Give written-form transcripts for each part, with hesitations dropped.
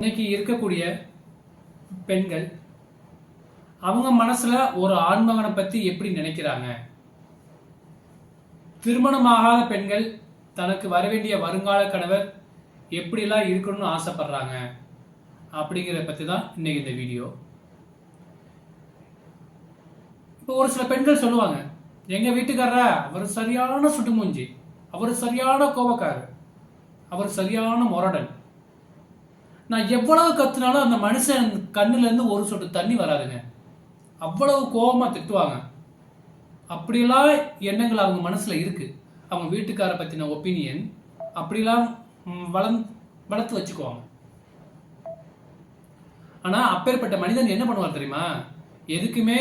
இன்னைக்கு இருக்கக்கூடிய பெண்கள் அவங்க மனசுல ஒரு ஆண்மகனை பத்தி எப்படி நினைக்கிறாங்க, திருமணமாகாத பெண்கள் தனக்கு வரவேண்டிய வருங்கால கணவர் எப்படிலாம் இருக்கணும்னு ஆசைப்படுறாங்க அப்படிங்கிறத பத்தி தான் இன்னைக்கு இந்த வீடியோ. இப்போ ஒரு சில பெண்கள் சொல்லுவாங்க, எங்க வீட்டுக்காரரா அவர் சரியான சுட்டுமூஞ்சி, அவர் சரியான கோபக்காரர், அவர் சரியான முரடன், நான் எவ்வளவு கத்துனாலும் அந்த மனுஷன் கண்ணுல இருந்து ஒரு சொட்டு தண்ணி வராதுங்க, அவ்வளவு கோபமா திட்டுவாங்க. அப்படிலாம் எண்ணங்கள் அவங்க மனசுல இருக்கு. அவங்க வீட்டுக்கார பத்தின ஒப்பீனியன் அப்படிலாம் வளர்த்து வச்சுக்குவாங்க. ஆனா அப்பேற்பட்ட மனிதன் என்ன பண்ணுவார் தெரியுமா? எதுக்குமே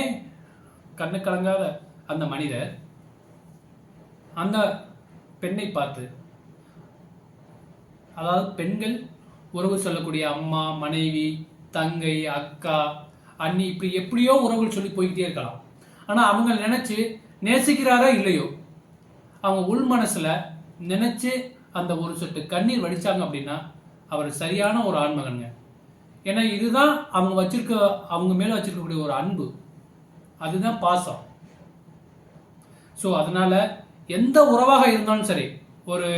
கண்ணு கலங்காத அந்த மனிதர் அந்த பெண்ணை பார்த்து, அதாவது பெண்கள் உறவு சொல்லக்கூடிய அம்மா, மனைவி, தங்கை, அக்கா, அண்ணி, இப்படி எப்படியோ உறவுகள் சொல்லி போய்கிட்டே இருக்கலாம். ஆனா அவங்க நினைச்சு நேசிக்கிறாரோ இல்லையோ, அவங்க உள் மனசுல நினைச்சு அந்த ஒரு சொட்டு கண்ணீர் வடிச்சாங்க அப்படின்னா அவர் சரியான ஒரு ஆண்மகனுங்க. ஏன்னா இதுதான் அவங்க மேல வச்சிருக்கக்கூடிய ஒரு அன்பு, அதுதான் பாசம். ஸோ அதனால எந்த உறவாக இருந்தாலும் சரி, ஒரு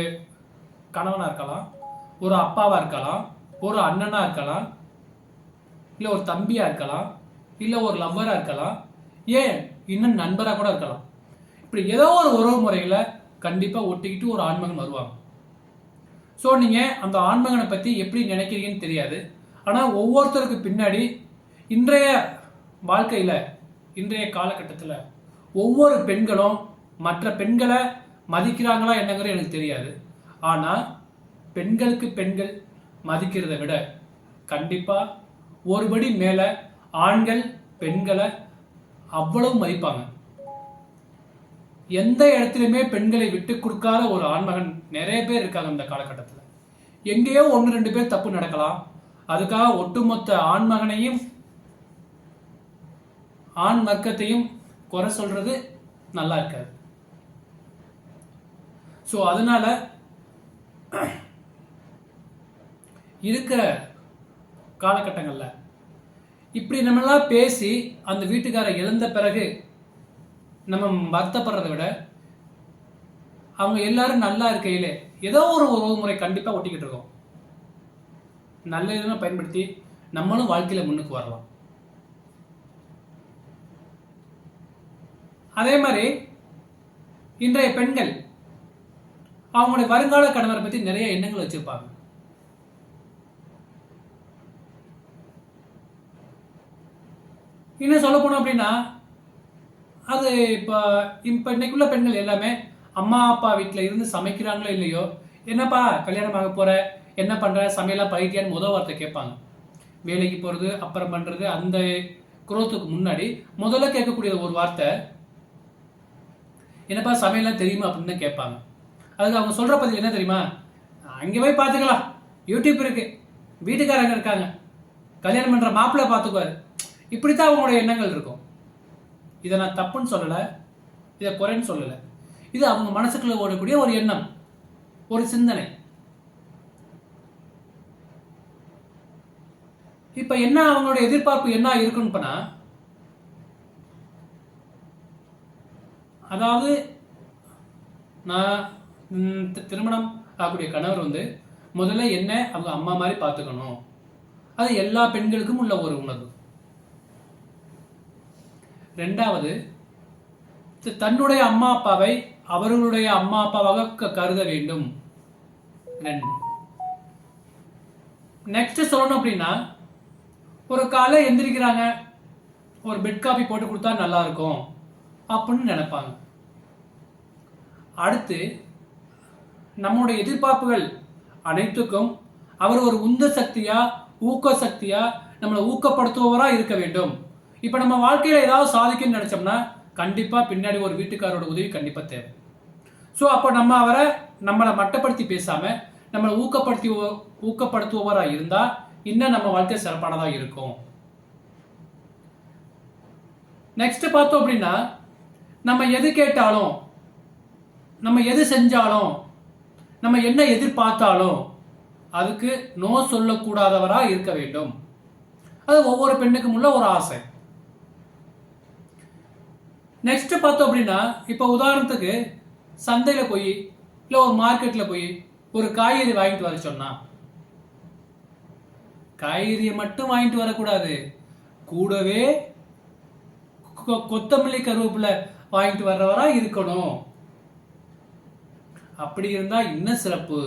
கணவனா இருக்கலாம், ஒரு அப்பாவா இருக்கலாம், ஒரு அண்ணனா இருக்கலாம், இல்ல ஒரு தம்பியா இருக்கலாம், இல்ல ஒரு லவ்வரா இருக்கலாம், ஏன் இன்னும் நண்பரா கூட இருக்கலாம். இப்படி ஏதோ ஒரு உறவு முறையில கண்டிப்பா ஒட்டிக்கிட்டு ஒரு ஆண்மகன் வருவாங்க. ஸோ நீங்க அந்த ஆண்மகனை பத்தி எப்படி நினைக்கிறீங்கன்னு தெரியாது. ஆனா ஒவ்வொருத்தருக்கு பின்னாடி இன்றைய வாழ்க்கையில, இன்றைய காலகட்டத்தில் ஒவ்வொரு பெண்களும் மற்ற பெண்களை மதிக்கிறாங்களா என்னங்கிறது எனக்கு தெரியாது. ஆனா பெண்களுக்கு பெண்கள் மதிக்கிறதை விட கண்டிப்பா ஒருபடி மேல ஆண்கள் பெண்களை அவ்வளவு மதிப்பாங்க. எந்த இடத்துலையுமே பெண்களை விட்டு கொடுக்காத ஒரு ஆண்மகன் நிறைய பேர் இருக்காங்க இந்த காலகட்டத்தில். எங்கேயோ 1-2 பேர் தப்பு நடக்கலாம், அதுக்காக ஒட்டுமொத்த ஆண்மகனையும் ஆண் வர்க்கத்தையும் குறை சொல்றது நல்லா இருக்காது. ஸோ அதனால இருக்கிற காலகட்டங்கள்ல இப்படி நம்மளாம் பேசி அந்த வீட்டுக்கார இழந்த பிறகு நம்ம வருத்தப்படுறதை விட, அவங்க எல்லாரும் நல்லா இருக்கையிலே ஏதோ ஒரு உறவு முறை கண்டிப்பா ஒட்டிக்கிட்டு இருக்கோம், நல்ல இதெல்லாம் பயன்படுத்தி நம்மளும் வாழ்க்கையில முன்னுக்கு வரலாம். அதே மாதிரி இன்றைய பெண்கள் அவங்களுடைய வருங்கால கணவரை பத்தி நிறைய எண்ணங்கள் வச்சிருப்பாங்க. இன்னும் சொல்ல போனோம் அப்படின்னா, அது இப்போ இன்னைக்குள்ள பெண்கள் எல்லாமே அம்மா அப்பா வீட்டில் இருந்து சமைக்கிறாங்களோ இல்லையோ, என்னப்பா கல்யாணம் ஆக போற, என்ன பண்ற, சமையலாம் பழகிட்டியான்னு முதல் வார்த்தை கேட்பாங்க. வேலைக்கு போறது அப்புறம் பண்றது, அந்த குரோத்துக்கு முன்னாடி முதல்ல கேட்கக்கூடிய ஒரு வார்த்தை என்னப்பா சமையலாம் தெரியுமா அப்படின்னு தான் கேட்பாங்க. அதுக்கு அவங்க சொல்ற பதில் என்ன தெரியுமா? அங்கே போய் பார்த்துக்கலாம், யூடியூப் இருக்கு, வீட்டுக்காரங்க இருக்காங்க, கல்யாணம் பண்ற மாப்பிள்ளை பார்த்துக்குவாரு. இப்படித்தான் அவங்களுடைய எண்ணங்கள் இருக்கும். இதை நான் தப்புன்னு சொல்லலை, இதை குறைன்னு சொல்லலை. இது அவங்க மனசுக்குள்ள ஓடக்கூடிய ஒரு எண்ணம், ஒரு சிந்தனை. இப்ப என்ன அவங்களுடைய எதிர்பார்ப்பு என்ன இருக்குன்னு பண்ணா, அதாவது நான் திருமணம் ஆகக்கூடிய கணவர் முதல்ல என்ன அவங்க அம்மா மாதிரி பார்த்துக்கணும். அது எல்லா பெண்களுக்கும் உள்ள ஒரு உணர்வு. ரெண்டாவது, தன்னுடைய அம்மா அப்பாவை அவர்களுடைய அம்மா அப்பாவாக கருத வேண்டும். நெக்ஸ்ட் சொல்லணும் அப்படின்னா, ஒரு காலை எந்திரிக்கிறாங்க, ஒரு பெட் காபி போட்டு கொடுத்தா நல்லா இருக்கும் அப்படின்னு நினைப்பாங்க. அடுத்து நம்முடைய எதிர்பார்ப்புகள் அனைத்துக்கும் அவர் ஒரு உந்த சக்தியா, ஊக்க சக்தியா, நம்மளை ஊக்கப்படுத்துபவரா இருக்க வேண்டும். இப்ப நம்ம வாழ்க்கையில ஏதாவது சாதிக்கணும்னு நினைச்சோம்னா கண்டிப்பா பின்னாடி ஒரு வீட்டுக்காரோட உதவி கண்டிப்பா தேவை. ஸோ அப்ப நம்ம அவரை நம்மளை மட்டப்படுத்தி பேசாம நம்மளை ஊக்கப்படுத்துபவரா இருந்தா இன்னும் நம்ம வாழ்க்கை சிறப்பானதா இருக்கும். நெக்ஸ்ட் பார்த்தோம் அப்படின்னா, நம்ம எது கேட்டாலும், நம்ம எது செஞ்சாலும், நம்ம என்ன எதிர்பார்த்தாலும் அதுக்கு நோ சொல்லக்கூடாதவரா இருக்க வேண்டும். அது ஒவ்வொரு பெண்ணுக்கும் உள்ள ஒரு ஆசை. நெக்ஸ்ட் பார்த்தோம் அப்படின்னா, இப்ப உதாரணத்துக்கு சந்தையில போய் இல்ல ஒரு மார்க்கெட்ல போய் ஒரு காய்கறி வாங்கிட்டு வர சொன்னா, காய்கறியை மட்டும் வாங்கிட்டு வரக்கூடாது, கூடவே கொத்தமல்லி கருவேப்பிலை வாங்கிட்டு வர்றவரா இருக்கணும். அப்படி இருந்தா இன்னும் சிறப்பு.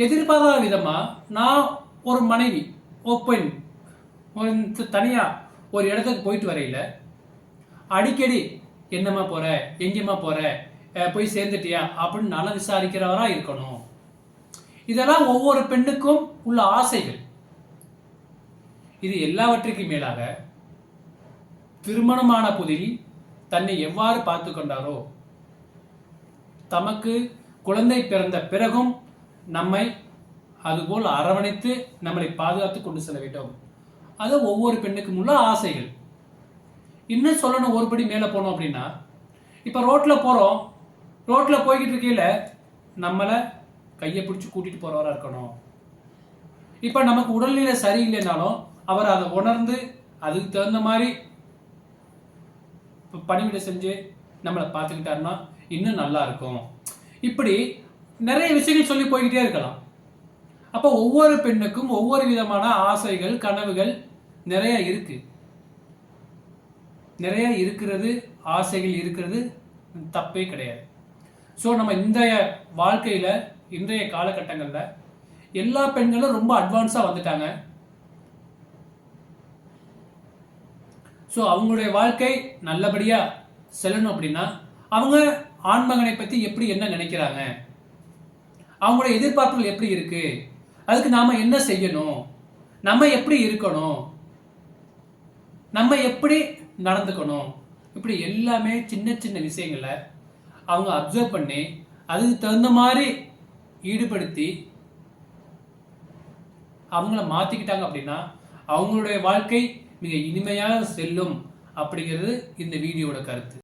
எதிர்பாராத விதமா நான் ஒரு மனைவி ஓப்பன் தனியா ஒரு இடத்துக்கு போயிட்டு வரையில அடிக்கடி என்னம்மா போற, எங்கேம்மா போற, போய் சேர்ந்துட்டியா அப்படின்னு நல்லா விசாரிக்கிறவரா இருக்கணும். இதெல்லாம் ஒவ்வொரு பெண்ணுக்கும் உள்ள ஆசைகள். இது எல்லாவற்றுக்கும் மேலாக திருமணமான புதில் தன்னை எவ்வாறு பார்த்து கொண்டாரோ, தமக்கு குழந்தை பிறந்த பிறகும் நம்மை அதுபோல் அரவணைத்து நம்மளை பாதுகாத்து கொண்டு செல்ல வேண்டும். அது ஒவ்வொரு பெண்ணுக்கும் உள்ள ஆசைகள். இன்னும் சொல்லணும், ஒருபடி மேலே போனோம் அப்படின்னா, இப்போ ரோட்டில் போகிறோம், ரோட்டில் போய்கிட்டு இருக்கையில் நம்மளை கையை பிடிச்சி கூட்டிகிட்டு போகிறவராக இருக்கணும். இப்போ நமக்கு உடல்நிலை சரியில்லைனாலும் அவர் அதை உணர்ந்து அதுக்கு தகுந்த மாதிரி பணிவிடை செஞ்சு நம்மளை பார்த்துக்கிட்டாருன்னா இன்னும் நல்லா இருக்கும். இப்படி நிறைய விஷயங்கள் சொல்லி போய்கிட்டே இருக்கலாம். அப்போ ஒவ்வொரு பெண்ணுக்கும் ஒவ்வொரு விதமான ஆசைகள், கனவுகள் நிறைய இருக்கு. நிறைய இருக்கிறது, ஆசைகள் இருக்கிறது, தப்பே கிடையாது. ஸோ நம்ம இன்றைய வாழ்க்கையில, இன்றைய காலகட்டங்களில் எல்லா பெண்களும் ரொம்ப அட்வான்ஸாக வந்துட்டாங்க. ஸோ அவங்களுடைய வாழ்க்கை நல்லபடியா செல்லணும் அப்படின்னா அவங்க ஆண்மகனை பத்தி எப்படி என்ன நினைக்கிறாங்க, அவங்களுடைய எதிர்பார்ப்புகள் எப்படி இருக்கு, அதுக்கு நாம என்ன செய்யணும், நம்ம எப்படி இருக்கணும், நம்ம எப்படி நடந்துக்கணும், இப்படி எல்லாமே சின்ன சின்ன விஷயங்களை அவங்க அப்சர்வ் பண்ணி அதுக்கு தகுந்த மாதிரி ஈடுபடுத்தி அவங்கள மாத்திக்கிட்டாங்க அப்படின்னா அவங்களுடைய வாழ்க்கை மிக இனிமையாக செல்லும் அப்படிங்கிறது இந்த வீடியோட கருத்து.